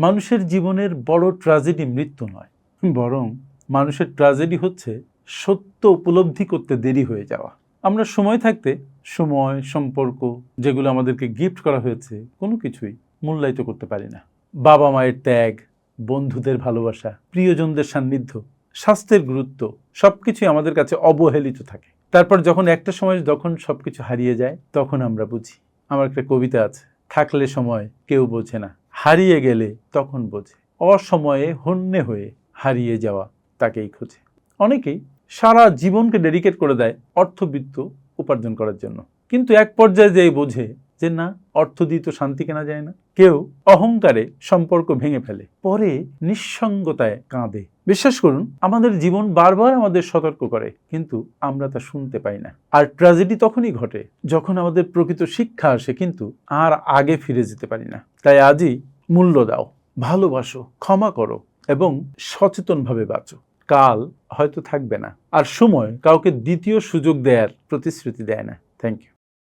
মানুষের জীবনের বড় ট্র্যাজেডি মৃত্যু নয়, বরং মানুষের ট্র্যাজেডি হচ্ছে সত্য উপলব্ধি করতে দেরি হয়ে যাওয়া। আমরা সময় থাকতে সময়, সম্পর্ক যেগুলো আমাদেরকে গিফট করা হয়েছে কোনো কিছুই মূল্যায়িত করতে পারি না। বাবা মায়ের ত্যাগ, বন্ধুদের ভালোবাসা, প্রিয়জনদের সান্নিধ্য, স্বাস্থ্যের গুরুত্ব সবকিছুই আমাদের কাছে অবহেলিত থাকে। তারপর যখন একটা সময় যখন সবকিছু হারিয়ে যায় তখন আমরা বুঝি। আমার একটা কবিতা আছে, থাকলে সময় কেউ বোঝে না, হারিয়ে গেলে তখন বোঝে, অসময়ে হন্যে হয়ে হারিয়ে যাওয়া তাকেই খোঁজে। অনেকেই সারা জীবনকে ডেডিকেট করে দেয় অর্থবিত্ত উপার্জন করার জন্য, কিন্তু এক পর্যায়ে যেই বোঝে যে না, অর্থ দিয়ে তো শান্তি কেনা যায় না। কেউ অহংকারে সম্পর্ক ভেঙে ফেলে, পরে নিঃসঙ্গতায় কাঁদে। বিশ্বাস করুন, আমাদের জীবন বারবার আমাদের সতর্ক করে, কিন্তু আমরা তা শুনতে পাই না। আর ট্র্যাজেডি তখনই ঘটে যখন আমাদের প্রকৃত শিক্ষা আসে, কিন্তু আর আগে ফিরে যেতে পারি না। তাই আজই মূল্য দাও, ভালোবাসো, ক্ষমা করো এবং সচেতনভাবে বাঁচো। কাল হয়তো থাকবে না, আর সময় কাউকে দ্বিতীয় সুযোগ দেওয়ার প্রতিশ্রুতি দেয় না। Thank you.